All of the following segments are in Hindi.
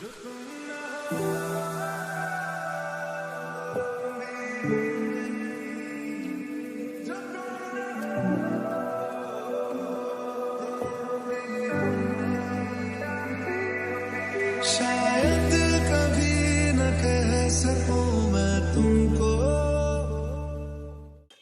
शायद कभी न कह सकूं मैं तुमको।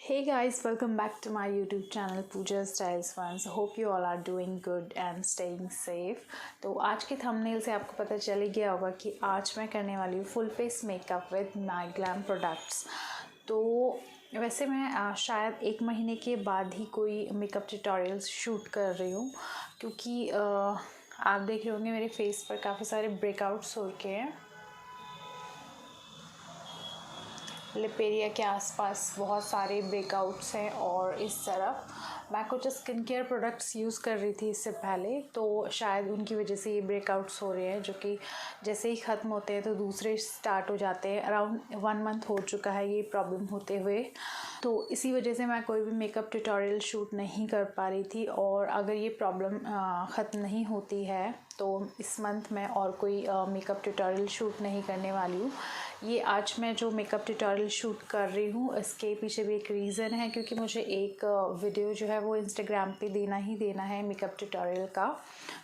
Hey guys, welcome back to my YouTube channel Pooja Styles Fans. Hope you all are doing good and staying safe. तो आज के थंबनेल से आपको पता चल ही गया होगा कि आज मैं करने वाली हूँ full face makeup with my glam products. तो वैसे मैं शायद 1 महीने के बाद ही कोई मेकअप ट्यूटोरियल्स शूट कर रही हूँ, क्योंकि आप देख रहे होंगे मेरे फेस पर काफ़ी सारे ब्रेकआउट्स हो रखे हैं। लिप एरिया के आसपास बहुत सारे ब्रेकआउट्स हैं और इस तरफ मैं कुछ स्किन केयर प्रोडक्ट्स यूज़ कर रही थी इससे पहले, तो शायद उनकी वजह से ये ब्रेकआउट्स हो रहे हैं, जो कि जैसे ही ख़त्म होते हैं तो दूसरे स्टार्ट हो जाते हैं। अराउंड 1 मंथ हो चुका है ये प्रॉब्लम होते हुए, तो इसी वजह से मैं कोई भी मेकअप ट्यूटोरियल शूट नहीं कर पा रही थी। और अगर ये प्रॉब्लम ख़त्म नहीं होती है तो इस मंथ मैं और कोई मेकअप ट्यूटोरियल शूट नहीं करने वाली हूँ। ये आज मैं जो मेकअप ट्यूटोरियल शूट कर रही हूँ इसके पीछे भी एक रीज़न है, क्योंकि मुझे एक वीडियो जो है वो इंस्टाग्राम पे देना ही देना है मेकअप ट्यूटोरियल का।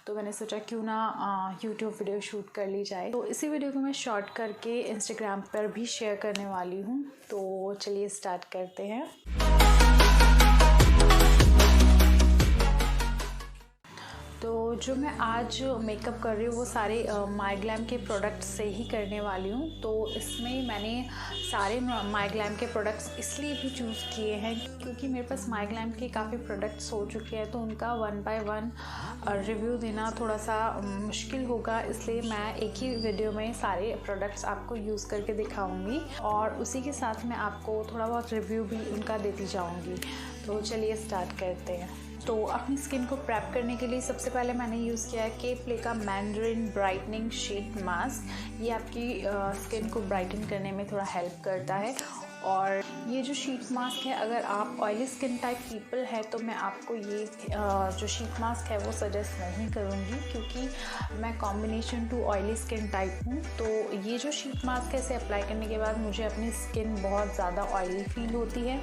तो मैंने सोचा क्यों ना यूट्यूब वीडियो शूट कर ली जाए। तो इसी वीडियो को मैं शॉर्ट करके इंस्टाग्राम पर भी शेयर करने वाली हूँ। तो चलिए स्टार्ट करते हैं। तो जो मैं आज मेकअप कर रही हूँ वो सारे माई ग्लैम के प्रोडक्ट्स से ही करने वाली हूँ। तो इसमें मैंने सारे माई ग्लैम के प्रोडक्ट्स इसलिए भी चूज़ किए हैं क्योंकि मेरे पास माई ग्लैम के काफ़ी प्रोडक्ट्स हो चुके हैं, तो उनका 1 बाय 1 रिव्यू देना थोड़ा सा मुश्किल होगा। इसलिए मैं एक ही वीडियो में सारे प्रोडक्ट्स आपको यूज़ करके दिखाऊँगी और उसी के साथ मैं आपको थोड़ा बहुत रिव्यू भी उनका देती जाऊँगी। तो चलिए स्टार्ट करते हैं। तो अपनी स्किन को प्रेप करने के लिए सबसे पहले मैंने यूज़ किया है के-प्ले का मैंडरिन ब्राइटनिंग शीट मास्क। ये आपकी स्किन को ब्राइटन करने में थोड़ा हेल्प करता है। और ये जो शीट मास्क है, अगर आप ऑयली स्किन टाइप पीपल है तो मैं आपको ये जो शीट मास्क है वो सजेस्ट नहीं करूँगी, क्योंकि मैं combination to oily skin type हूँ। तो ये जो शीट मास्क है इसे अप्लाई करने के बाद मुझे अपनी स्किन बहुत ज़्यादा ऑयली फील होती है।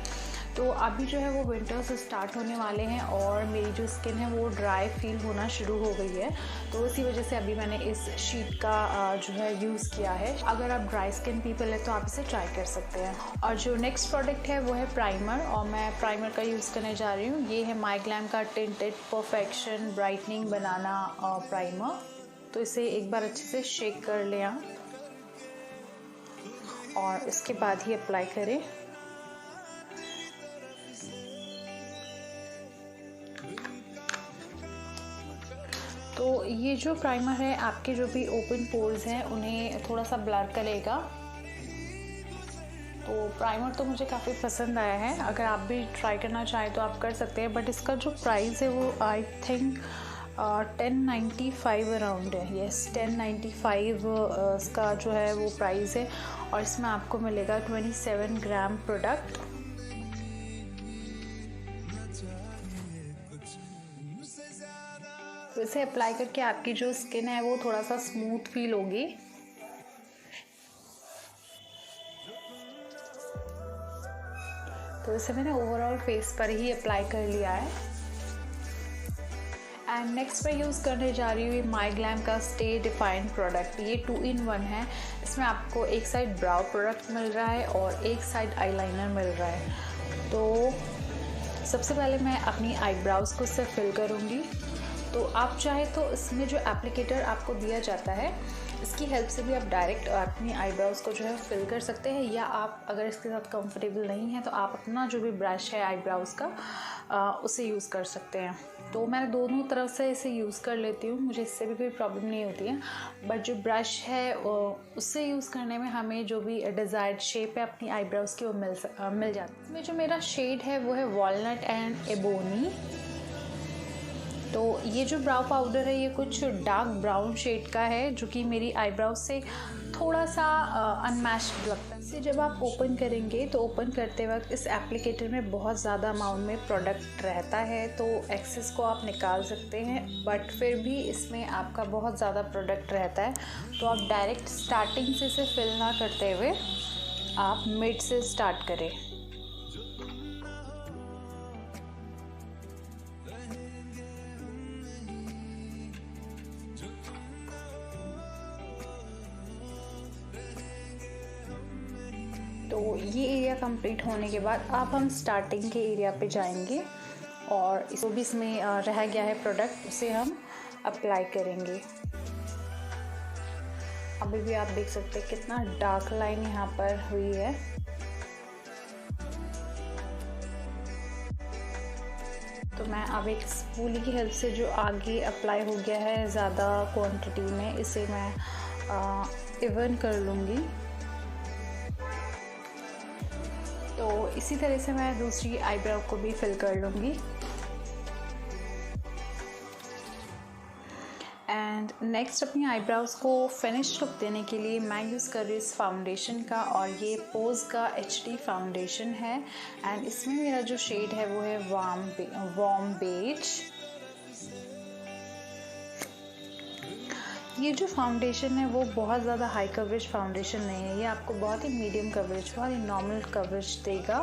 तो अभी जो है वो विंटर्स स्टार्ट होने वाले हैं और मेरी जो स्किन है वो ड्राई फील होना शुरू हो गई है, तो इसी वजह से अभी मैंने इस शीट का जो है यूज़ किया है। अगर आप ड्राई स्किन पीपल है तो आप इसे ट्राई कर सकते हैं। और जो नेक्स्ट प्रोडक्ट है वो है प्राइमर, और मैं प्राइमर का यूज़ करने जा रही हूँ। ये है माई ग्लैम का टिंटेड परफेक्शन ब्राइटनिंग बनाना प्राइमर। तो इसे एक बार अच्छे से शेक कर लें आप और इसके बाद ही अप्लाई करें। तो ये जो प्राइमर है आपके जो भी ओपन पोर्स हैं उन्हें थोड़ा सा ब्लर करेगा। तो प्राइमर तो मुझे काफ़ी पसंद आया है, अगर आप भी ट्राई करना चाहें तो आप कर सकते हैं। बट इसका जो प्राइस है वो आई थिंक 1095 अराउंड है। यस, 1095 इसका जो है वो प्राइस है और इसमें आपको मिलेगा 27 ग्राम प्रोडक्ट। तो इसे अप्लाई करके आपकी जो स्किन है वो थोड़ा सा स्मूथ फील होगी। तो इसे मैंने ओवरऑल फेस पर ही अप्लाई कर लिया है। एंड नेक्स्ट मैं यूज़ करने जा रही हूँ माई ग्लैम का स्टे डिफाइंड प्रोडक्ट। ये 2 in 1 है। इसमें आपको एक साइड ब्राउ प्रोडक्ट मिल रहा है और एक साइड आईलाइनर मिल रहा है। तो सबसे पहले मैं अपनी आईब्राउज़ को इससे फिल करूँगी। तो आप चाहे तो इसमें जो एप्लीकेटर आपको दिया जाता है इसकी हेल्प से भी आप डायरेक्ट अपनी आईब्राउज़ को जो है फिल कर सकते हैं, या आप अगर इसके साथ कंफर्टेबल नहीं है तो आप अपना जो भी ब्रश है आईब्राउज़ का उसे यूज़ कर सकते हैं। तो मैं दोनों तरफ से इसे यूज़ कर लेती हूँ, मुझे इससे भी कोई प्रॉब्लम नहीं होती है। बट जो ब्रश है उससे यूज़ करने में हमें जो भी डिज़ायर्ड शेप है अपनी आईब्राउज़ की वो मिल जाती है। इसमें जो मेरा शेड है वो है वॉलनट एंड एबोनी। तो ये जो ब्राउ पाउडर है ये कुछ डार्क ब्राउन शेड का है, जो कि मेरी आईब्राउ से थोड़ा सा अनमैच्ड लगता है। इसे जब आप ओपन करेंगे तो ओपन करते वक्त इस एप्लीकेटर में बहुत ज़्यादा अमाउंट में प्रोडक्ट रहता है, तो एक्सेस को आप निकाल सकते हैं, बट फिर भी इसमें आपका बहुत ज़्यादा प्रोडक्ट रहता है। तो आप डायरेक्ट स्टार्टिंग से इसे फिल ना करते हुए आप मिड से स्टार्ट करें। तो ये एरिया कंप्लीट होने के बाद अब हम स्टार्टिंग के एरिया पे जाएंगे और इसको भी इसमें रह गया है प्रोडक्ट, उसे हम अप्लाई करेंगे। अभी भी आप देख सकते हैं कितना डार्क लाइन यहाँ पर हुई है। तो मैं अब एक स्पूली की हेल्प से जो आगे अप्लाई हो गया है ज़्यादा क्वांटिटी में, इसे मैं इवन कर लूँगी। तो इसी तरह से मैं दूसरी आईब्राउ को भी फिल कर लूँगी। एंड नेक्स्ट अपनी आईब्राउज़ को फिनिश लुक देने के लिए मैं यूज़ कर रही हूँ इस फाउंडेशन का, और ये पोज का HD फाउंडेशन है। एंड इसमें मेरा जो शेड है वो है वार्म बेज। ये जो फाउंडेशन है वो बहुत ज़्यादा हाई कवरेज फाउंडेशन नहीं है, ये आपको बहुत ही मीडियम कवरेज, बहुत ही नॉर्मल कवरेज देगा।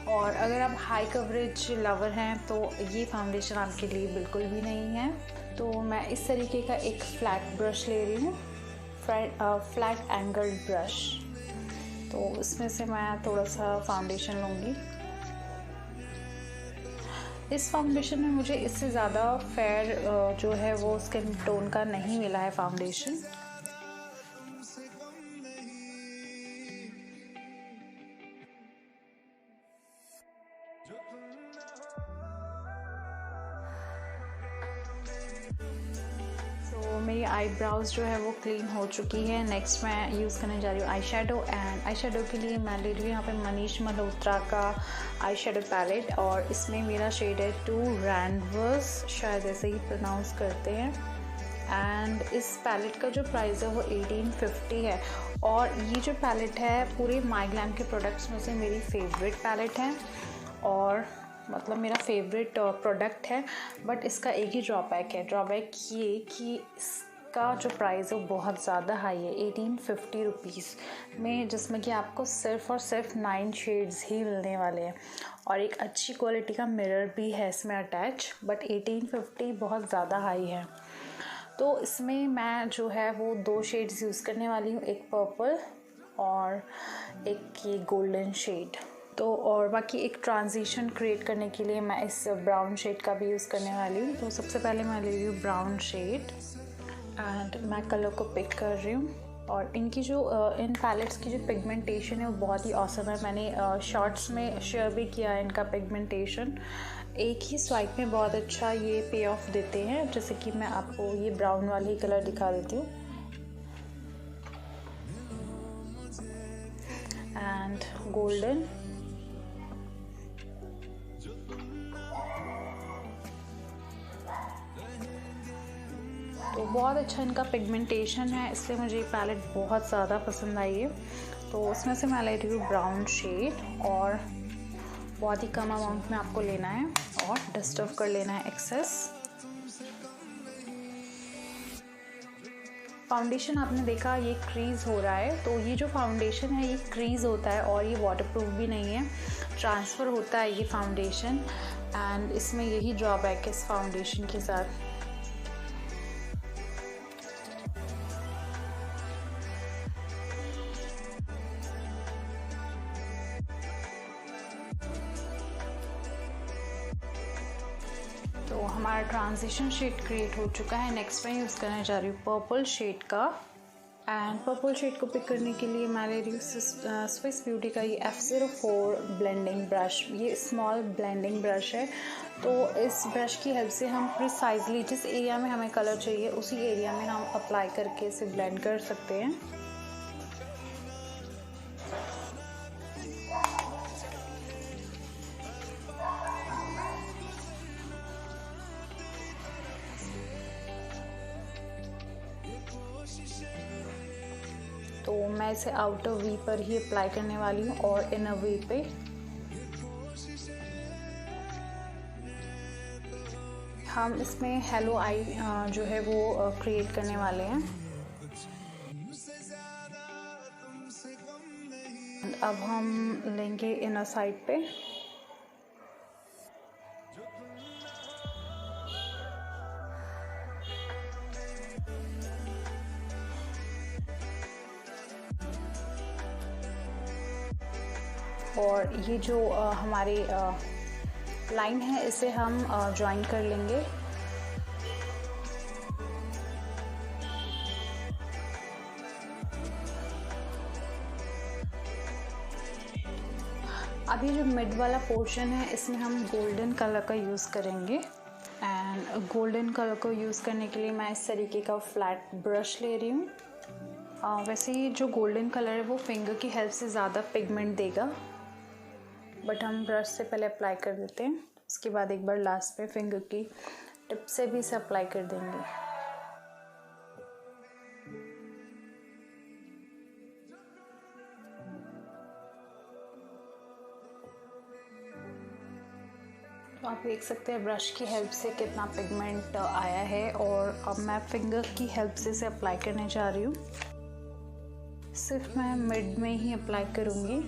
और अगर आप हाई कवरेज लवर हैं तो ये फाउंडेशन आपके लिए बिल्कुल भी नहीं है। तो मैं इस तरीके का एक फ्लैट ब्रश ले रही हूँ, फ्लैट एंगल्ड ब्रश। तो इसमें से मैं थोड़ा सा फाउंडेशन लूँगी। इस फाउंडेशन में मुझे इससे ज़्यादा फेयर जो है वो स्किन टोन का नहीं मिला है फाउंडेशन। तो मेरी आईब्राउज़ जो है वो क्लीन हो चुकी है। नेक्स्ट मैं यूज़ करने जा रही हूँ eye shadow. And eye shadow के लिए मैं ले रही हूँ यहाँ पे मनीष मल्होत्रा का आई शेडो पैलेट, और इसमें मेरा शेड है टू रैनवर्स, शायद ऐसे ही प्रोनाउंस करते हैं। एंड इस पैलेट का जो प्राइस है वो 1850 है। और ये जो पैलेट है पूरे माईग्लैम के प्रोडक्ट्स में से मेरी फेवरेट पैलेट है, और मतलब मेरा फेवरेट प्रोडक्ट है। बट इसका एक ही ड्रॉबैक है, ड्रॉबैक ये कि इसका जो प्राइस है वो बहुत ज़्यादा हाई है, 1850 रुपीज़ में, जिसमें कि आपको सिर्फ़ और सिर्फ 9 शेड्स ही मिलने वाले हैं। और एक अच्छी क्वालिटी का मिरर भी है इसमें अटैच, बट 1850 बहुत ज़्यादा हाई है। तो इसमें मैं जो है वो 2 शेड्स यूज़ करने वाली हूँ, एक पर्पल और एक ये गोल्डन शेड। तो और बाकी एक ट्रांजिशन क्रिएट करने के लिए मैं इस ब्राउन शेड का भी यूज़ करने वाली हूँ। तो सबसे पहले मैं ले रही हूँ ब्राउन शेड एंड मैं कलर को पिक कर रही हूँ। और इनकी जो इन पैलेट्स की जो पिगमेंटेशन है वो बहुत ही ऑसम है। मैंने शॉर्ट्स में शेयर भी किया है इनका पिगमेंटेशन, एक ही स्वाइप में बहुत अच्छा ये पे ऑफ देते हैं। जैसे कि मैं आपको ये ब्राउन वाली ही कलर दिखा देती हूँ। एंड गोल्डन, तो बहुत अच्छा इनका पिगमेंटेशन है, इसलिए मुझे ये पैलेट बहुत ज़्यादा पसंद आई है। तो उसमें से मैं ले रही हूँ ब्राउन शेड, और बहुत ही कम अमाउंट में आपको लेना है और डस्ट ऑफ कर लेना है एक्सेस। फाउंडेशन आपने देखा ये क्रीज़ हो रहा है, तो ये जो फाउंडेशन है ये क्रीज़ होता है और ये वाटरप्रूफ भी नहीं है, ट्रांसफ़र होता है ये फाउंडेशन। एंड इसमें यही ड्रॉबैक है इस फाउंडेशन के साथ। तो हमारा ट्रांजिशन शेड क्रिएट हो चुका है। नेक्स्ट मैं यूज़ करने जा रही हूँ पर्पल शेड का। एंड पर्पल शेड को पिक करने के लिए मैं ले रही हूँ स्विस ब्यूटी का ये F04 ब्लेंडिंग ब्रश। ये स्मॉल ब्लेंडिंग ब्रश है, तो इस ब्रश की हेल्प से हम प्रिसाइजली जिस एरिया में हमें कलर चाहिए उसी एरिया में हम अप्लाई करके इसे ब्लेंड कर सकते हैं। तो मैं इसे आउटर वी पर ही अप्लाई करने वाली हूँ और इनर वी पे। हम इसमें हेलो आई जो है वो क्रिएट करने वाले हैं। अब हम लेंगे इनर साइड पे। और ये जो हमारी लाइन है इसे हम ज्वाइन कर लेंगे। अभी जो मिड वाला पोर्शन है इसमें हम गोल्डन कलर का यूज़ करेंगे। एंड गोल्डन कलर को यूज़ करने के लिए मैं इस तरीके का फ्लैट ब्रश ले रही हूँ। वैसे ये जो गोल्डन कलर है वो फिंगर की हेल्प से ज़्यादा पिगमेंट देगा, बट हम ब्रश से पहले अप्लाई कर देते हैं। उसके बाद एक बार लास्ट में फिंगर की टिप से भी इसे अप्लाई कर देंगे। तो आप देख सकते हैं ब्रश की हेल्प से कितना पिगमेंट आया है। और अब मैं फिंगर की हेल्प से इसे अप्लाई करने जा रही हूँ। सिर्फ मैं मिड में ही अप्लाई करूँगी।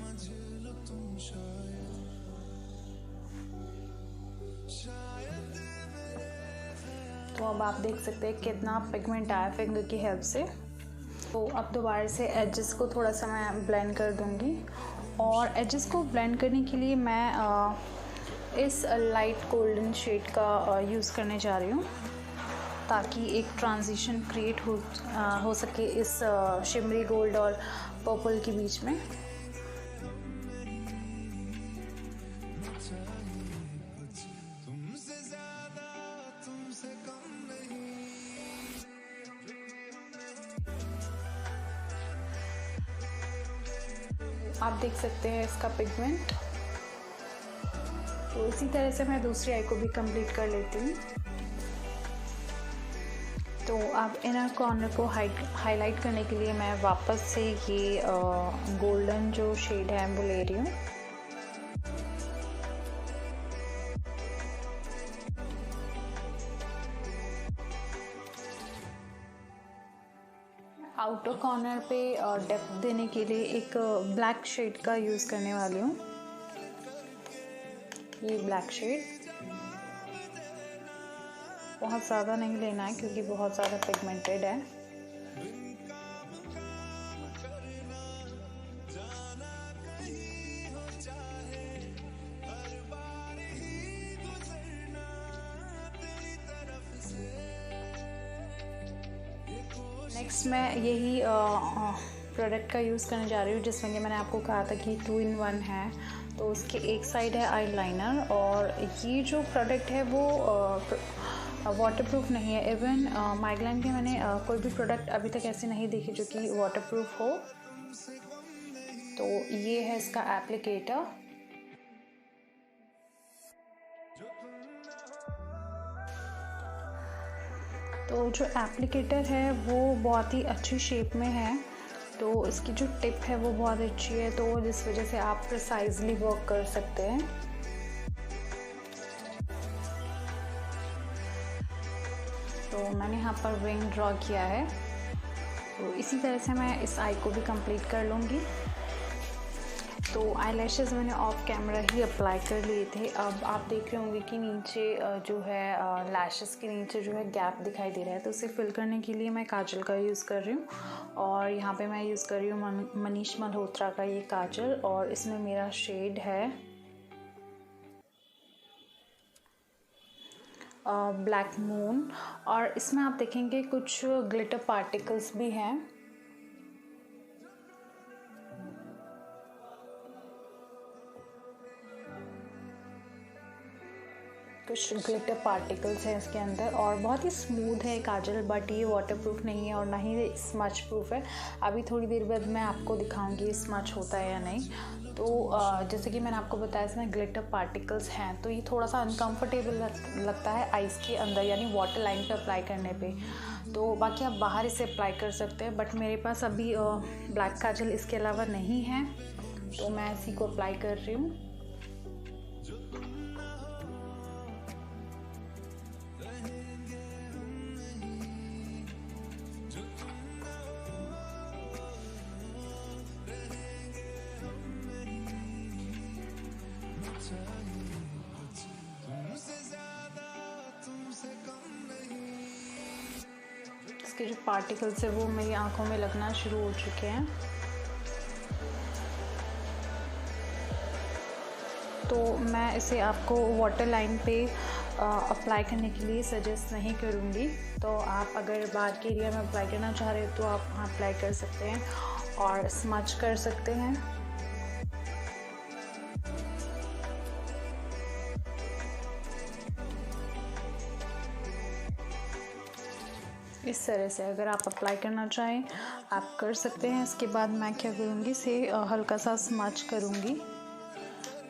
तो अब आप देख सकते हैं कितना पिगमेंट आया फिंगर की हेल्प से। तो अब दोबारा से एजेस को थोड़ा सा मैं ब्लेंड कर दूँगी। और एजेस को ब्लेंड करने के लिए मैं इस लाइट गोल्डन शेड का यूज़ करने जा रही हूँ, ताकि एक ट्रांजिशन क्रिएट हो सके इस शिमरी गोल्ड और पर्पल के बीच में। आप देख सकते हैं इसका पिगमेंट। तो इसी तरह से मैं दूसरी आई को भी कंप्लीट कर लेती हूँ। तो आप इनर कॉर्नर को हाईलाइट करने के लिए मैं वापस से ये गोल्डन जो शेड है वो ले रही हूँ। आउटर कॉर्नर पे डेप्थ देने के लिए एक ब्लैक शेड का यूज़ करने वाली हूँ। ये ब्लैक शेड बहुत ज़्यादा नहीं लेना है क्योंकि बहुत ज़्यादा पिगमेंटेड है। नेक्स्ट मैं यही प्रोडक्ट का यूज़ करने जा रही हूँ, जिसमें कि मैंने आपको कहा था कि 2 in 1 है। तो उसके एक साइड है आईलाइनर, और ये जो प्रोडक्ट है वो वाटरप्रूफ नहीं है। इवन माइग्लैम के मैंने कोई भी प्रोडक्ट अभी तक ऐसे नहीं देखे जो कि वाटरप्रूफ हो। तो ये है इसका एप्लीकेटर। तो जो एप्लीकेटर है वो बहुत ही अच्छी शेप में है। तो इसकी जो टिप है वो बहुत अच्छी है, तो जिस वजह से आप प्रिसाइजली वर्क कर सकते हैं। तो मैंने यहाँ पर विंग ड्रॉ किया है। तो इसी तरह से मैं इस आई को भी कंप्लीट कर लूँगी। तो आई लैशेज़ मैंने ऑफ कैमरा ही अप्लाई कर लिए थे। अब आप देख रहे होंगे कि नीचे जो है लैशेज़ के नीचे जो है गैप दिखाई दे रहा है। तो उसे फिल करने के लिए मैं काजल का यूज़ कर रही हूँ, और यहाँ पे मैं यूज़ कर रही हूँ मनीष मल्होत्रा का ये काजल, और इसमें मेरा शेड है ब्लैक मून। और इसमें आप देखेंगे कुछ ग्लिटर पार्टिकल्स भी हैं। कुछ ग्लिटर पार्टिकल्स हैं इसके अंदर, और बहुत ही स्मूथ है काजल, बट ये वाटरप्रूफ नहीं है और ना ही स्मच प्रूफ है। अभी थोड़ी देर बाद मैं आपको दिखाऊंगी स्मच होता है या नहीं। तो जैसे कि मैंने आपको बताया इसमें ग्लिटर पार्टिकल्स हैं, तो ये थोड़ा सा अनकंफर्टेबल लगता है आइज़ के अंदर, यानी वाटर लाइन पे अप्लाई करने पे। तो बाकी आप बाहर इसे अप्लाई कर सकते हैं, बट मेरे पास अभी ब्लैक काजल इसके अलावा नहीं है, तो मैं इसी को अप्लाई कर रही हूँ। इसके जो पार्टिकल्स है वो मेरी आंखों में लगना शुरू हो चुके हैं, तो मैं इसे आपको वाटर लाइन पे अप्लाई करने के लिए सजेस्ट नहीं करूँगी। तो आप अगर बाहर के एरिया में अप्लाई करना चाह रहे हो तो आप वहाँ अप्लाई कर सकते हैं और स्मच कर सकते हैं। इस तरह से अगर आप अप्लाई करना चाहें आप कर सकते हैं। इसके बाद मैं क्या करूँगी, इसे हल्का सा स्मच करूँगी।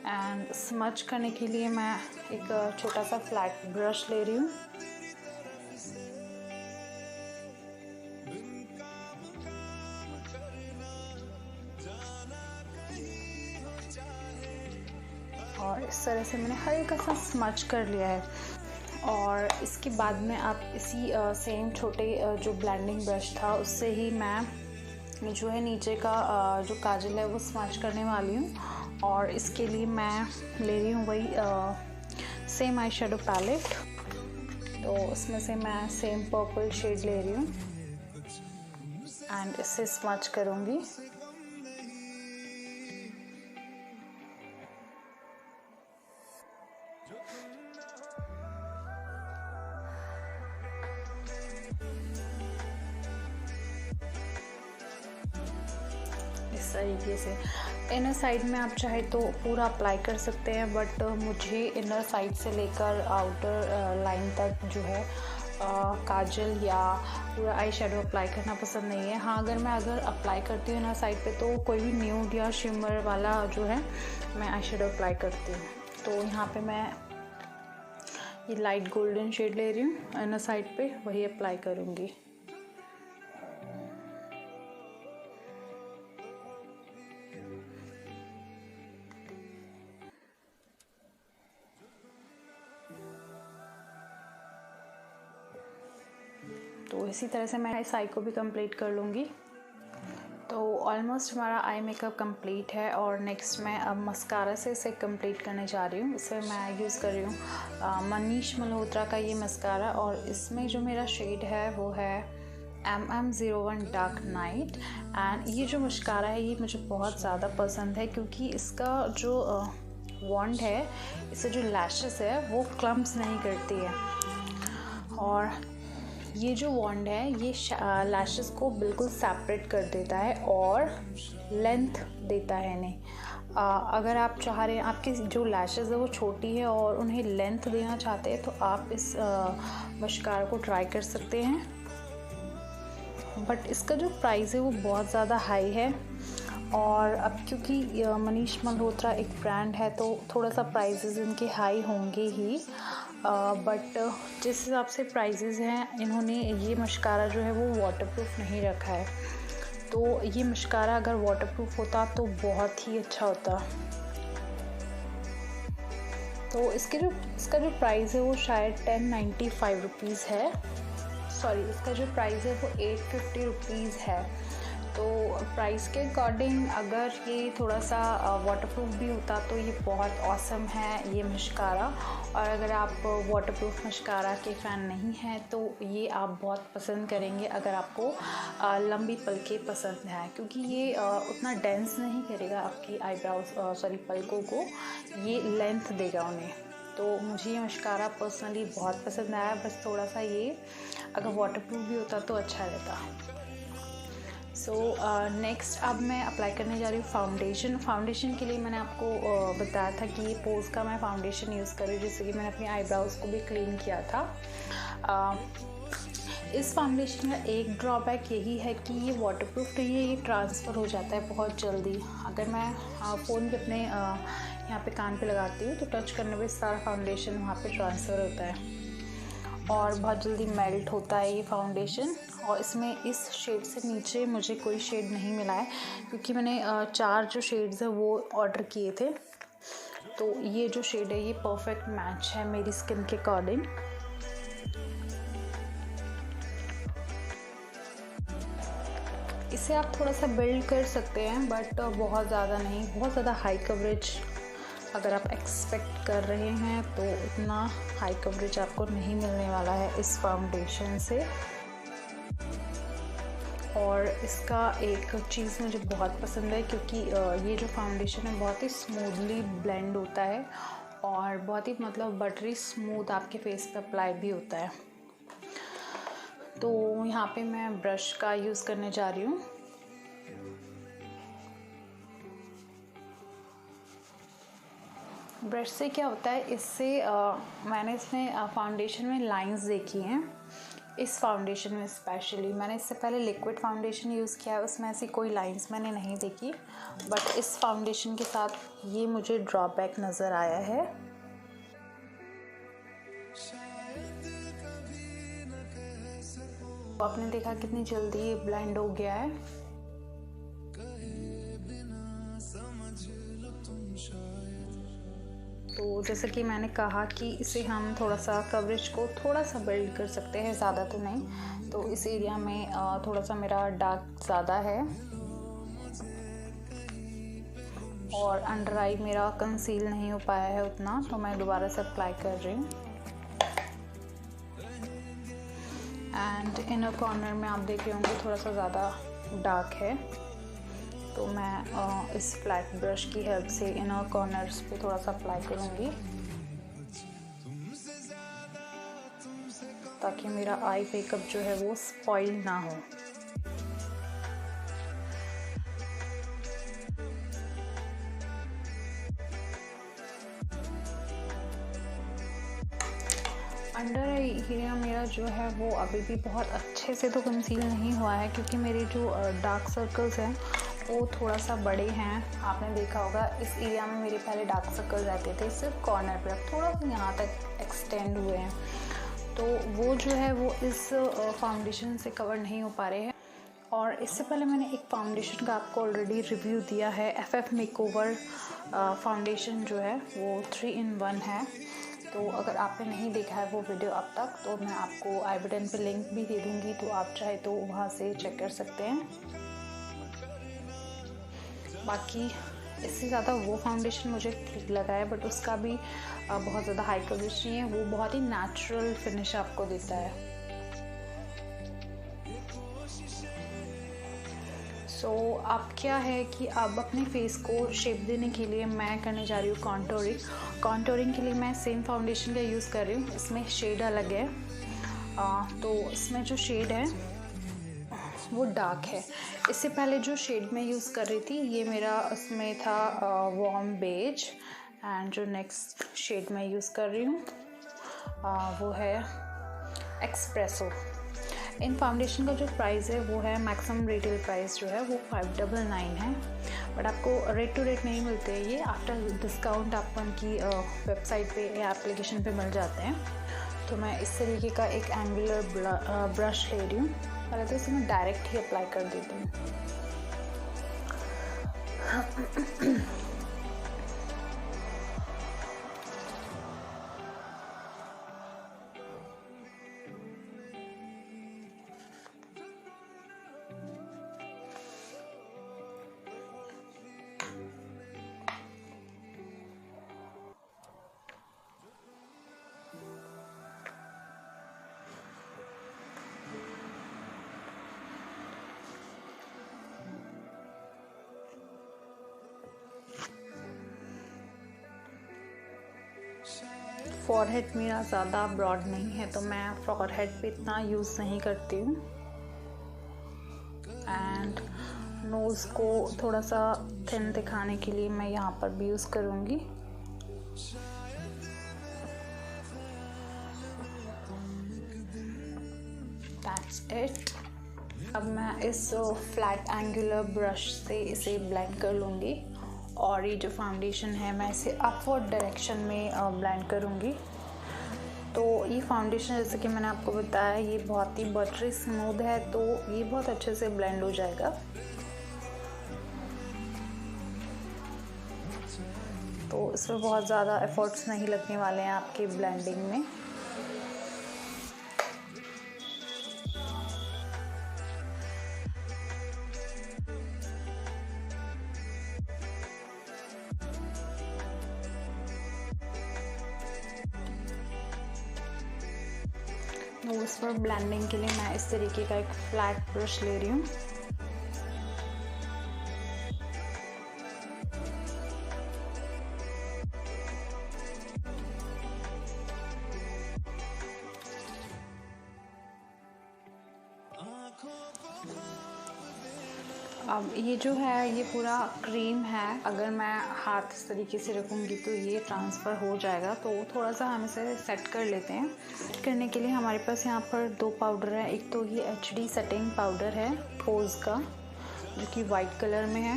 एंड स्मच करने के लिए मैं एक छोटा सा फ्लैट ब्रश ले रही हूँ। और इस तरह से मैंने हल्का सा स्मच कर लिया है। और इसके बाद में आप इसी सेम छोटे जो ब्लेंडिंग ब्रश था उससे ही मैं जो है नीचे का जो काजल है वो स्मच करने वाली हूँ। और इसके लिए मैं ले रही हूँ वही सेम आई शेडो पैलेट, तो उसमें से मैं सेम पर्पल शेड ले रही हूँ एंड इससे स्मच करूँगी। इस तरीके से इनर साइड में आप चाहे तो पूरा अप्लाई कर सकते हैं, बट मुझे इनर साइड से लेकर आउटर लाइन तक जो है काजल या पूरा आई शेडो अप्लाई करना पसंद नहीं है। हाँ, अगर अप्लाई करती हूँ इनर साइड पे तो कोई भी न्यूड या शिमर वाला जो है मैं आई शेडो अप्लाई करती हूँ। तो यहाँ पे मैं ये लाइट गोल्डन शेड ले रही हूँ इनर साइड पे, वही अप्लाई करूँगी। तो इसी तरह से मैं इस आई को भी कंप्लीट कर लूँगी। तो ऑलमोस्ट हमारा आई मेकअप कंप्लीट है और नेक्स्ट मैं अब मस्कारा से इसे कंप्लीट करने जा रही हूँ। इसे मैं यूज़ कर रही हूँ मनीष मल्होत्रा का ये मस्कारा, और इसमें जो मेरा शेड है वो है MM01 डार्क नाइट। एंड ये जो मस्कारा है ये मुझे बहुत ज़्यादा पसंद है क्योंकि इसका जो वॉन्ड है, इससे जो लैशेस है वो क्लम्प्स नहीं करती है, और ये जो वॉन्ड है ये लैशेस को बिल्कुल सेपरेट कर देता है और लेंथ देता है इन्हें। अगर आप चाह रहे हैं आपकी जो लैशेस है वो छोटी है और उन्हें लेंथ देना चाहते हैं तो आप इस मस्कारा को ट्राई कर सकते हैं। बट इसका जो प्राइस है वो बहुत ज़्यादा हाई है, और अब क्योंकि मनीष मल्होत्रा एक ब्रांड है तो थोड़ा सा प्राइसेस इनके हाई होंगे ही। बट जिस हिसाब से प्राइसेस हैं, इन्होंने ये मस्कारा जो है वो वाटरप्रूफ नहीं रखा है। तो ये मस्कारा अगर वाटरप्रूफ होता तो बहुत ही अच्छा होता। तो इसका जो प्राइस है वो शायद 1095 रुपीज़ है। सॉरी, इसका जो प्राइस है वो 850 रुपीज़ है। तो प्राइस के अकॉर्डिंग अगर ये थोड़ा सा वाटरप्रूफ भी होता तो ये बहुत ऑसम है ये मस्कारा। और अगर आप वाटरप्रूफ मस्कारा के फ़ैन नहीं हैं तो ये आप बहुत पसंद करेंगे अगर आपको लंबी पलकें पसंद हैं, क्योंकि ये उतना डेंस नहीं करेगा आपकी आईब्राउज पलकों को, ये लेंथ देगा उन्हें। तो मुझे ये मस्कारा पर्सनली बहुत पसंद आया, बस थोड़ा सा ये अगर वाटरप्रूफ भी होता तो अच्छा रहता। सो नेक्स्ट अब मैं अप्लाई करने जा रही हूँ फाउंडेशन के लिए मैंने आपको बताया था कि ये पोज का मैं फाउंडेशन यूज़ कर रही हूँ, जैसे कि मैंने अपनी आईब्राउज़ को भी क्लीन किया था। इस फाउंडेशन का एक ड्रॉबैक यही है कि ये वाटरप्रूफ नहीं है, ये ट्रांसफ़र हो जाता है बहुत जल्दी। अगर मैं फ़ोन पे अपने यहाँ पे कान पे लगाती हूँ तो टच करने पे सारा फाउंडेशन वहाँ पे ट्रांसफ़र होता है। और बहुत जल्दी मेल्ट होता है ये फाउंडेशन। और इसमें इस शेड से नीचे मुझे कोई शेड नहीं मिला है क्योंकि मैंने 4 जो शेड्स हैं वो ऑर्डर किए थे। तो ये जो शेड है ये परफेक्ट मैच है मेरी स्किन के अकॉर्डिंग। इसे आप थोड़ा सा बिल्ड कर सकते हैं बट बहुत ज़्यादा नहीं, बहुत ज़्यादा हाई कवरेज अगर आप एक्सपेक्ट कर रहे हैं तो इतना हाई कवरेज आपको नहीं मिलने वाला है इस फाउंडेशन से। और इसका एक चीज़ मुझे बहुत पसंद है क्योंकि ये जो फाउंडेशन है बहुत ही स्मूथली ब्लेंड होता है और बहुत ही मतलब बटरी स्मूथ आपके फेस पे अप्लाई भी होता है। तो यहाँ पे मैं ब्रश का यूज़ करने जा रही हूँ। ब्रश से क्या होता है, इससे मैंने इसमें फाउंडेशन में लाइंस देखी हैं। इस फाउंडेशन में स्पेशली मैंने इससे पहले लिक्विड फाउंडेशन यूज़ किया है, उसमें ऐसी कोई लाइंस मैंने नहीं देखी, बट इस फाउंडेशन के साथ ये मुझे ड्रॉबैक नज़र आया है। आपने देखा कितनी जल्दी ये ब्लेंड हो गया है। तो जैसे कि मैंने कहा कि इसे हम थोड़ा सा कवरेज को थोड़ा सा बिल्ड कर सकते हैं, ज़्यादा तो नहीं। तो इस एरिया में थोड़ा सा मेरा डार्क ज़्यादा है और अंडर आई मेरा कंसील नहीं हो पाया है उतना, तो मैं दोबारा से अप्लाई कर रही हूँ। एंड इनर कॉर्नर में आप देख रहे होंगे थोड़ा सा ज़्यादा डार्क है, तो मैं इस फ्लैट ब्रश की हेल्प से इनर कॉर्नर्स पे थोड़ा सा अप्लाई करूँगी ताकि मेरा आई मेकअप जो है वो स्पॉइल ना हो। अंडर आई एरिया मेरा जो है वो अभी भी बहुत अच्छे से तो कंसील नहीं हुआ है क्योंकि मेरे जो डार्क सर्कल्स हैं वो थोड़ा सा बड़े हैं। आपने देखा होगा इस एरिया में मेरे पहले डार्क सर्कल रहते थे सिर्फ कॉर्नर पे, अब थोड़ा सा यहाँ तक एक्सटेंड हुए हैं, तो वो जो है वो इस फाउंडेशन से कवर नहीं हो पा रहे हैं। और इससे पहले मैंने एक फाउंडेशन का आपको ऑलरेडी रिव्यू दिया है, FF मेकओवर फाउंडेशन जो है वो 3 in 1 है। तो अगर आपने नहीं देखा है वो वीडियो अब तक, तो मैं आपको आई बटन पे लिंक भी दे दूँगी, तो आप चाहे तो वहाँ से चेक कर सकते हैं। बाकी इससे ज़्यादा वो फाउंडेशन मुझे ठीक लगा है, बट उसका भी बहुत ज़्यादा हाई कवरेज नहीं है, वो बहुत ही नेचुरल फिनिश आपको देता है। सो अब क्या है कि अब अपने फेस को शेप देने के लिए मैं करने जा रही हूँ कॉन्टोरिंग। कॉन्टोरिंग के लिए मैं सेम फाउंडेशन का यूज़ कर रही हूँ, इसमें शेड अलग है। तो इसमें जो शेड है वो डार्क है। इससे पहले जो शेड मैं यूज़ कर रही थी ये मेरा उसमें था वार्म बेज, एंड जो नेक्स्ट शेड मैं यूज़ कर रही हूँ वो है एक्सप्रेसो। इन फाउंडेशन का जो प्राइस है वो है, मैक्सिमम रिटेल प्राइस जो है वो 599 है, बट आपको रेट टू रेट नहीं मिलते हैं ये, आफ्टर डिस्काउंट आपको उनकी वेबसाइट पे या एप्लीकेशन पे मिल जाते हैं। तो मैं इस तरीके का एक एंगुलर ब्रश ले रही हूँ, पहले तो इसे मैं डायरेक्ट ही अप्लाई कर देती हूँ। फॉरहेड मेरा ज़्यादा ब्रॉड नहीं है, तो मैं फॉरहेड पे इतना यूज़ नहीं करती हूँ। एंड नोज़ को थोड़ा सा थिन दिखाने के लिए मैं यहाँ पर भी यूज़ करूँगी। That's it. अब मैं इस फ्लैट एंगुलर ब्रश से इसे ब्लेंड कर लूँगी, और ये जो फाउंडेशन है मैं इसे अपवर्ड डायरेक्शन में ब्लेंड करूँगी। तो ये फाउंडेशन जैसे कि मैंने आपको बताया ये बहुत ही बटरी स्मूथ है, तो ये बहुत अच्छे से ब्लेंड हो जाएगा। तो इसमें बहुत ज़्यादा एफर्ट्स नहीं लगने वाले हैं आपके ब्लेंडिंग में। तो इस पर ब्लेंडिंग के लिए मैं इस तरीके का एक फ्लैट ब्रश ले रही हूँ। अब ये जो है ये पूरा क्रीम है, अगर मैं हाथ इस तरीके से रखूँगी तो ये ट्रांसफ़र हो जाएगा। तो थोड़ा सा हम इसे सेट कर लेते हैं। सेट करने के लिए हमारे पास यहाँ पर 2 पाउडर है। एक तो ये HD सेटिंग पाउडर है पोज का, जो कि वाइट कलर में है,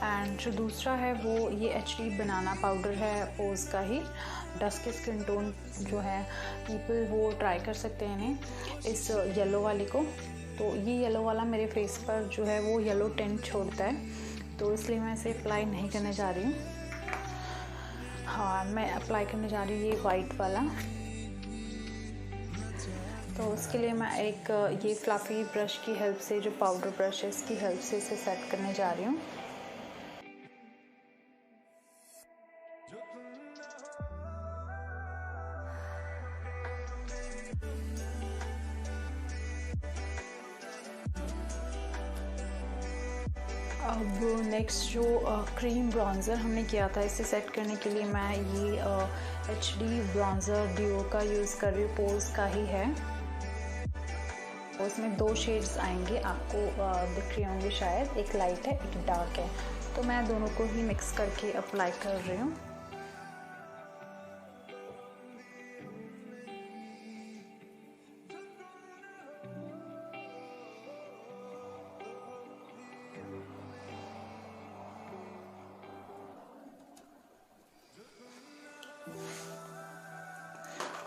एंड जो दूसरा है वो ये HD बनाना पाउडर है पोज का ही। डस्क स्किन टोन जो है पीपल वो ट्राई कर सकते हैं इन्हें, इस येलो वाले को। तो ये येलो वाला मेरे फेस पर जो है वो येलो टिंट छोड़ता है, तो इसलिए मैं इसे अप्लाई नहीं करने जा रही हूँ। हाँ, मैं अप्लाई करने जा रही हूँ ये वाइट वाला। तो उसके लिए मैं एक ये फ्लफ़ी ब्रश की हेल्प से, जो पाउडर ब्रश है इसकी हेल्प से इसे सेट करने जा रही हूँ। अब नेक्स्ट जो क्रीम ब्रॉन्ज़र हमने किया था, इसे सेट करने के लिए मैं ये HD ब्रॉन्ज़र डिओ का यूज़ कर रही हूँ, पोज का ही है। उसमें 2 शेड्स आएंगे, आपको दिख रहे होंगे शायद, एक लाइट है एक डार्क है। तो मैं दोनों को ही मिक्स करके अप्लाई कर रही हूँ।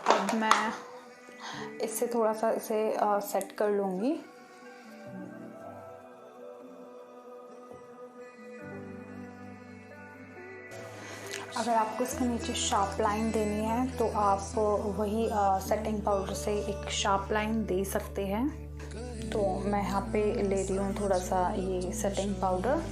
अब मैं इससे थोड़ा सा इसे सेट कर लूँगी। अगर आपको इसके नीचे शार्प लाइन देनी है तो आप वही सेटिंग पाउडर से एक शार्प लाइन दे सकते हैं। तो मैं यहाँ पे ले रही हूँ थोड़ा सा ये सेटिंग पाउडर।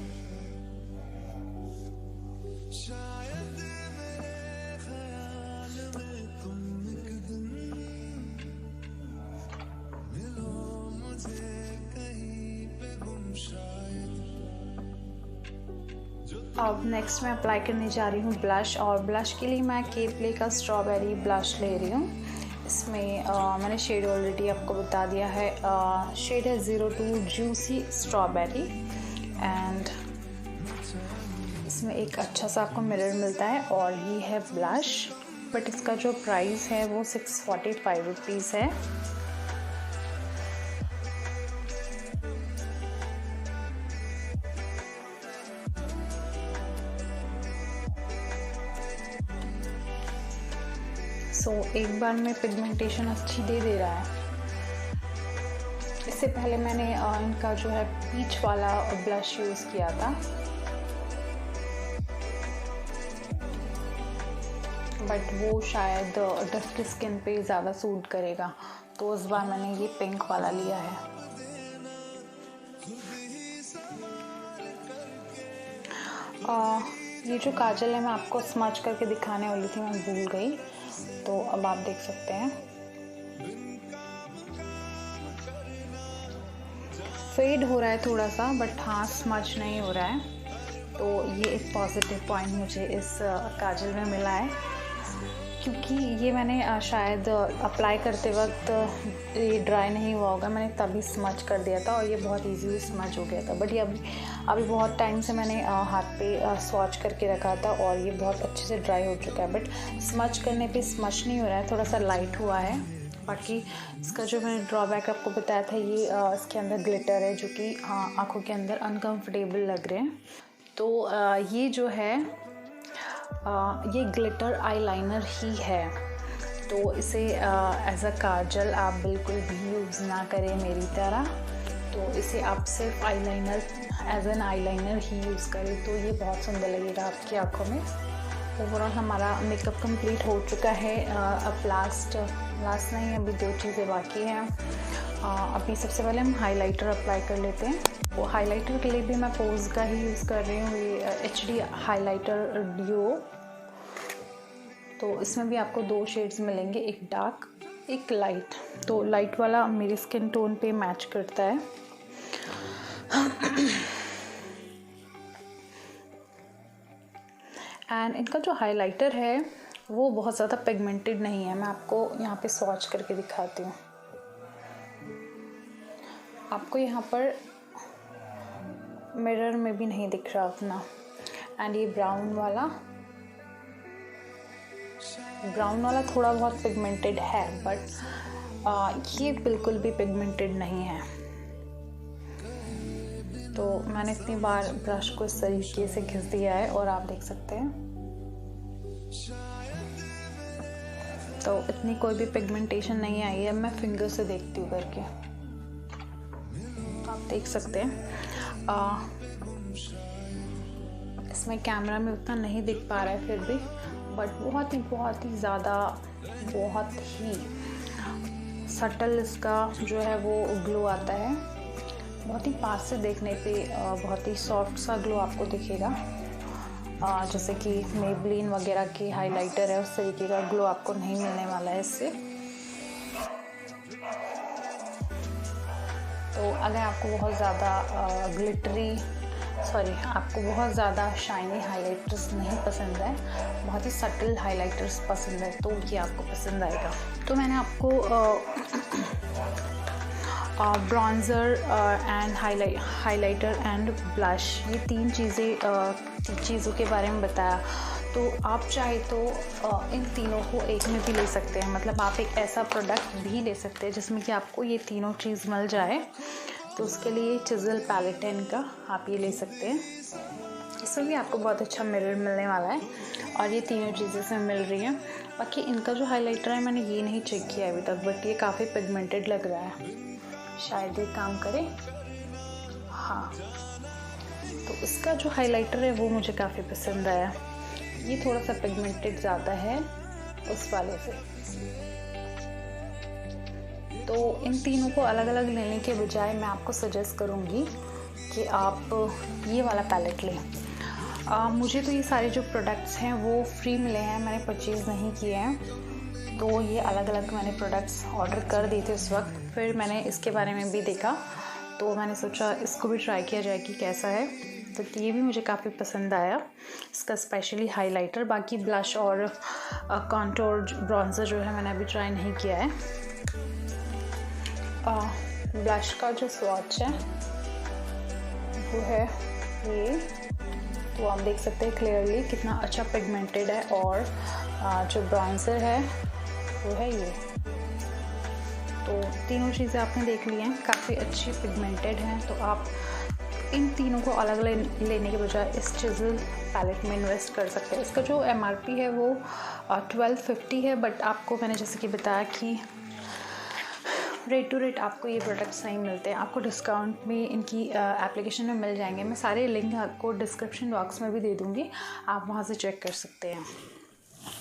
अब नेक्स्ट मैं अप्लाई करने जा रही हूँ ब्लश, और ब्लश के लिए मैं केपले का स्ट्रॉबेरी ब्लश ले रही हूँ। इसमें मैंने शेड ऑलरेडी आपको बता दिया है, शेड है 02 जूसी स्ट्रॉबेरी। एंड इसमें एक अच्छा सा आपको मिरर मिलता है, और ये है ब्लश, बट इसका जो प्राइस है वो 645 रुपीज़ है। एक बार में पिगमेंटेशन अच्छी दे रहा है। इससे पहले मैंने इनका जो है पीच वाला ब्लश यूज़ किया था, बट वो शायद डस्ट स्किन पे ज़्यादा सूट करेगा, तो इस बार मैंने ये पिंक वाला लिया है। ये जो काजल है मैं आपको स्मच करके दिखाने वाली थी, मैं भूल गई, तो अब आप देख सकते हैं। फेड हो रहा है थोड़ा सा, बट हाँ स्मच नहीं हो रहा है। तो ये एक पॉजिटिव पॉइंट मुझे इस काजल में मिला है, क्योंकि ये मैंने शायद अप्लाई करते वक्त ये ड्राई नहीं हुआ होगा, मैंने तभी स्मच कर दिया था और ये बहुत इजीली स्मच हो गया था। बट ये अभी बहुत टाइम से मैंने हाथ पे स्वॉच करके रखा था और ये बहुत अच्छे से ड्राई हो चुका है, बट स्मच करने पे स्मच नहीं हो रहा है, थोड़ा सा लाइट हुआ है। बाकी इसका जो मैंने ड्रॉबैक आपको बताया था, ये इसके अंदर ग्लिटर है जो कि आँखों के अंदर अनकम्फर्टेबल लग रहे हैं। तो ये जो है ये ग्लिटर आईलाइनर ही है, तो तो इसे एज अ काजल आप बिल्कुल भी यूज़ ना करें मेरी तरह। तो इसे आप सिर्फ आईलाइनर एज एन आईलाइनर ही यूज़ करें, तो ये बहुत सुंदर लगेगा आपकी आँखों में। ओवरऑल हमारा मेकअप कंप्लीट हो चुका है। अब लास्ट नहीं, अभी 2 चीज़ें बाकी हैं। अभी सबसे पहले हम हाइलाइटर अप्लाई कर लेते हैं। वो हाइलाइटर के लिए भी मैं पोज का ही यूज़ कर रही हूँ, ये HD हाइलाइटर डुओ। तो इसमें भी आपको 2 शेड्स मिलेंगे, एक डार्क एक लाइट। तो लाइट वाला मेरी स्किन टोन पे मैच करता है। एंड इनका जो हाइलाइटर है वो बहुत ज़्यादा पिगमेंटेड नहीं है। मैं आपको यहाँ पे स्वॉच करके दिखाती हूँ। आपको यहाँ पर मिरर में भी नहीं दिख रहा उतना। एंड ये ब्राउन वाला थोड़ा बहुत पिगमेंटेड है, बट ये बिल्कुल भी पिगमेंटेड नहीं है। तो मैंने इतनी बार ब्रश को इस तरीके से घिस दिया है और आप देख सकते हैं, तो इतनी कोई भी पिगमेंटेशन नहीं आई है। मैं फिंगर से देखती हूँ करके, आप देख सकते हैं। इसमें कैमरा में उतना नहीं दिख पा रहा है फिर भी, बट बहुत ही ज़्यादा, बहुत ही सटल इसका जो है वो ग्लो आता है। बहुत ही पास से देखने पे बहुत ही सॉफ्ट सा ग्लो आपको दिखेगा, जैसे कि मेबलिन वगैरह की हाइलाइटर है उस तरीके का ग्लो आपको नहीं मिलने वाला है इससे। तो अगर आपको बहुत ज़्यादा आपको बहुत ज़्यादा शाइनी हाइलाइटर्स नहीं पसंद है, बहुत ही सटल हाइलाइटर्स पसंद है, तो ये आपको पसंद आएगा। तो मैंने आपको bronzer and highlighter and blush, ये 3 चीज़ों के बारे में बताया। तो आप चाहे तो इन तीनों को एक में भी ले सकते हैं। मतलब आप एक ऐसा प्रोडक्ट भी ले सकते हैं जिसमें कि आपको ये तीनों चीज़ मिल जाए। तो उसके लिए चिज़ल पैलेट है इनका, आप ये ले सकते हैं। इसमें भी आपको बहुत अच्छा मिरर मिलने वाला है और ये तीनों चीज़ें इसमें मिल रही हैं। बाकी इनका जो हाइलाइटर है मैंने ये नहीं चेक किया अभी तक, बट ये काफ़ी पिगमेंटेड लग रहा है, शायद ये काम करे। हाँ, तो इसका जो हाइलाइटर है वो मुझे काफ़ी पसंद आया। ये थोड़ा सा पिगमेंटेड ज़्यादा है उस वाले से। तो इन तीनों को अलग अलग लेने के बजाय मैं आपको सजेस्ट करूँगी कि आप ये वाला पैलेट लें। मुझे तो ये सारे जो प्रोडक्ट्स हैं वो फ्री मिले हैं, मैंने परचेज़ नहीं किए हैं। तो ये अलग अलग मैंने प्रोडक्ट्स ऑर्डर कर दिए थे उस वक्त। फिर मैंने इसके बारे में भी देखा, तो मैंने सोचा इसको भी ट्राई किया जाए कि कैसा है। तो ये भी मुझे काफ़ी पसंद आया, इसका स्पेशली हाइलाइटर। बाकी ब्लश और कॉन्टोर ब्रॉन्ज़र जो है मैंने अभी ट्राई नहीं किया है। ब्लश का जो स्वॉच है वो है ये, तो आप देख सकते हैं क्लियरली कितना अच्छा पिगमेंटेड है। और जो ब्रॉन्ज़र है वो है ये। तो तीनों चीज़ें आपने देख ली हैं, काफ़ी अच्छी पिगमेंटेड हैं। तो आप इन तीनों को अलग अलग लेने के बजाय इस चिज़ल पैलेट में इन्वेस्ट कर सकते हैं। इसका जो MRP है वो 1250 है, बट आपको मैंने जैसे कि बताया कि रेट टू रेट आपको ये प्रोडक्ट्स नहीं मिलते हैं, आपको डिस्काउंट में इनकी एप्लीकेशन में मिल जाएंगे। मैं सारे लिंक आपको डिस्क्रिप्शन बॉक्स में भी दे दूँगी, आप वहाँ से चेक कर सकते हैं।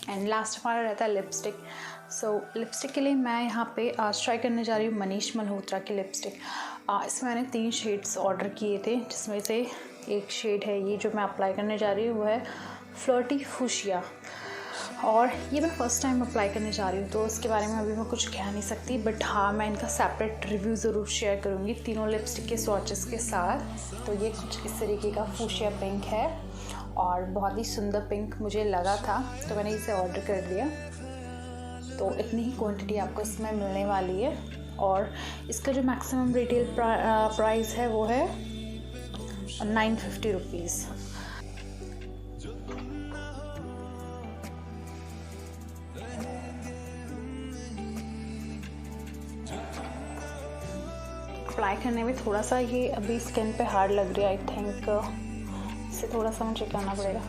एंड लास्ट हमारा रहता है लिपस्टिक। लिपस्टिक के लिए मैं यहाँ पे आज ट्राई करने जा रही हूँ मनीष मल्होत्रा की लिपस्टिक। इसमें मैंने 3 शेड्स ऑर्डर किए थे, जिसमें से एक शेड है ये जो मैं अप्लाई करने जा रही हूँ, वो है फ्लर्टी फुशिया। और ये मैं फ़र्स्ट टाइम अप्लाई करने जा रही हूँ, तो उसके बारे में अभी मैं कुछ कह नहीं सकती, बट हाँ मैं इनका सेपरेट रिव्यू ज़रूर शेयर करूँगी तीनों लिपस्टिक के स्वॉचेस के साथ। तो ये कुछ इस तरीके का फुशिया पिंक है और बहुत ही सुंदर पिंक मुझे लगा था, तो मैंने इसे ऑर्डर कर दिया। तो इतनी ही क्वांटिटी आपको इसमें मिलने वाली है। और इसका जो मैक्सिमम रिटेल प्राइस है वो है 950 रुपीज़। अप्लाई करने में थोड़ा सा ये अभी स्किन पे हार्ड लग रही है, आई थिंक इसे थोड़ा सा मुझे करना पड़ेगा।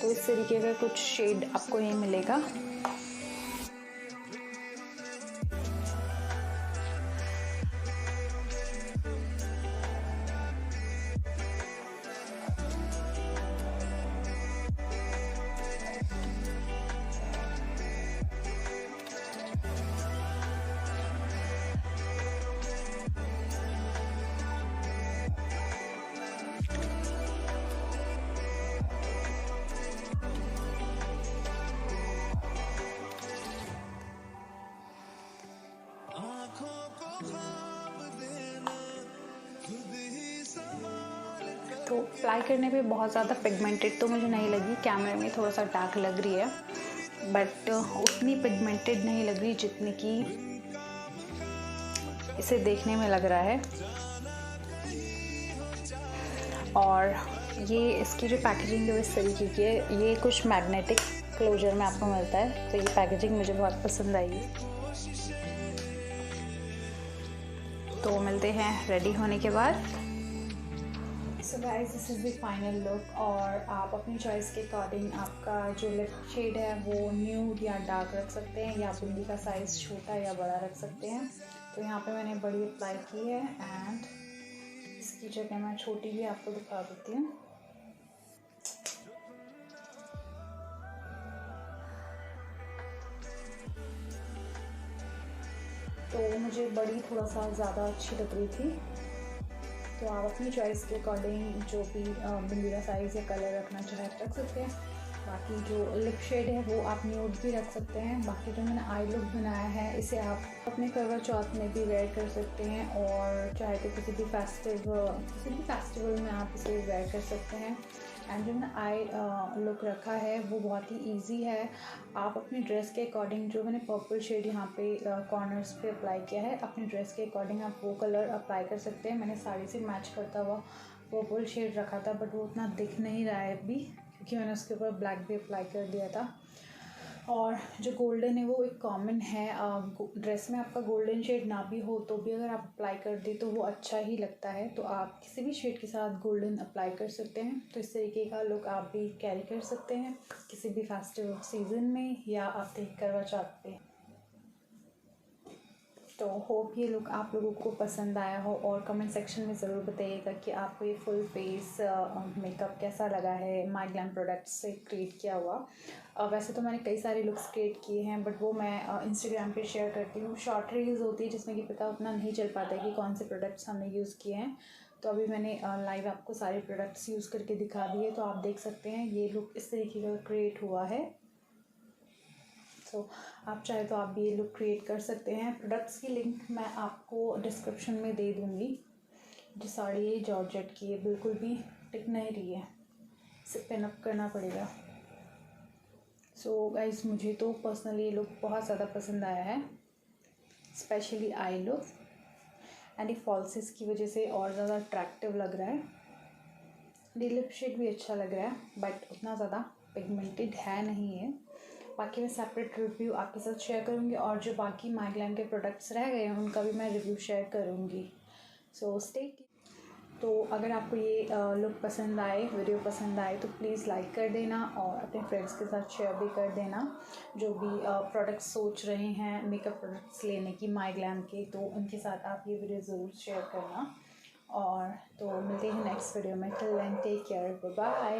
तो इस तरीके का कुछ शेड आपको ये मिलेगा। तो अप्लाई करने पे बहुत ज़्यादा पिगमेंटेड तो मुझे नहीं लगी, कैमरे में थोड़ा सा डार्क लग रही है, बट उतनी पिगमेंटेड नहीं लग रही जितनी कि इसे देखने में लग रहा है। और ये इसकी जो पैकेजिंग है वो इस तरीके की है, ये कुछ मैग्नेटिक क्लोजर में आपको मिलता है, तो ये पैकेजिंग मुझे बहुत पसंद आई है। तो मिलते हैं रेडी होने के बाद। So guys, this is the final look. और आप अपनी चॉइस के अकॉर्डिंग आपका जो लिप शेड है वो न्यूड या डार्क रख सकते हैं, या बिंदी का साइज़ छोटा या बड़ा रख सकते हैं। तो यहाँ पे मैंने बड़ी अप्लाई की है, एंड इसकी जगह मैं छोटी भी आपको दिखा देती हूँ। तो मुझे बड़ी थोड़ा सा ज़्यादा अच्छी लग रही थी। तो आप अपनी चॉइस के अकॉर्डिंग जो भी बिंदी का साइज़ या कलर रखना चाहे रख सकते हैं। बाकी जो लिप शेड है वो आप न्यूड भी रख सकते हैं। बाकी जो मैंने आई लुक बनाया है इसे आप अपने करवा चौथ में भी वेयर कर सकते हैं, और चाहे तो किसी भी फेस्टिवल में आप इसे वेयर कर सकते हैं। एंड जो मैंने आई लुक रखा है वो बहुत ही इजी है। आप अपनी ड्रेस के अकॉर्डिंग, जो मैंने पर्पल शेड यहाँ पे कॉर्नर्स पे अप्लाई किया है, अपनी ड्रेस के अकॉर्डिंग आप वो कलर अप्लाई कर सकते हैं। मैंने साड़ी से मैच करता हुआ पर्पल शेड रखा था, बट वो उतना दिख नहीं रहा है अभी, क्योंकि मैंने उसके ऊपर ब्लैक भी अप्लाई कर दिया था। और जो गोल्डन है वो एक कॉमन है, ड्रेस में आपका गोल्डन शेड ना भी हो तो भी अगर आप अप्लाई कर दें तो वो अच्छा ही लगता है। तो आप किसी भी शेड के साथ गोल्डन अप्लाई कर सकते हैं। तो इस तरीके का लुक आप भी कैरी कर सकते हैं किसी भी फेस्टिवल सीज़न में, या आपके करवा चौथ पे। तो होप ये लुक आप लोगों को पसंद आया हो, और कमेंट सेक्शन में ज़रूर बताइएगा कि आपको ये फुल फेस मेकअप कैसा लगा है माय ग्लैम प्रोडक्ट्स से क्रिएट किया हुआ। वैसे तो मैंने कई सारे लुक्स क्रिएट किए हैं, बट वो मैं इंस्टाग्राम पे शेयर करती हूँ। शॉर्ट रील्स होती है जिसमें कि पता उतना नहीं चल पाता है कि कौन से प्रोडक्ट्स हमने यूज़ किए हैं। तो अभी मैंने लाइव आपको सारे प्रोडक्ट्स यूज़ करके दिखा दिए, तो आप देख सकते हैं ये लुक इस तरीके का क्रिएट हुआ है। तो आप चाहे तो आप भी ये लुक क्रिएट कर सकते हैं। प्रोडक्ट्स की लिंक मैं आपको डिस्क्रिप्शन में दे दूँगी। जो साड़ी है जॉर्जेट की है, बिल्कुल भी टिक नहीं रही है, इसे पिन अप करना पड़ेगा। सो गाइस, मुझे तो पर्सनली ये लुक बहुत ज़्यादा पसंद आया है, स्पेशली आई लुक, एंड ये फॉल्सेस की वजह से और ज़्यादा अट्रैक्टिव लग रहा है। ये लिप शेड भी अच्छा लग रहा है, बट उतना ज़्यादा पिगमेंटेड है नहीं है। बाकी मैं सेपरेट रिव्यू आपके साथ शेयर करूँगी, और जो बाकी माय ग्लैम के प्रोडक्ट्स रह गए हैं उनका भी मैं रिव्यू शेयर करूँगी। So stay. तो अगर आपको ये लुक पसंद आए, वीडियो पसंद आए, तो प्लीज़ लाइक कर देना, और अपने फ्रेंड्स के साथ शेयर भी कर देना जो भी प्रोडक्ट्स सोच रहे हैं मेकअप प्रोडक्ट्स लेने की माय ग्लैम के, तो उनके साथ आप ये वीडियो ज़रूर शेयर करना। और तो मिलते हैं नेक्स्ट वीडियो में। Till then take care, bye bye.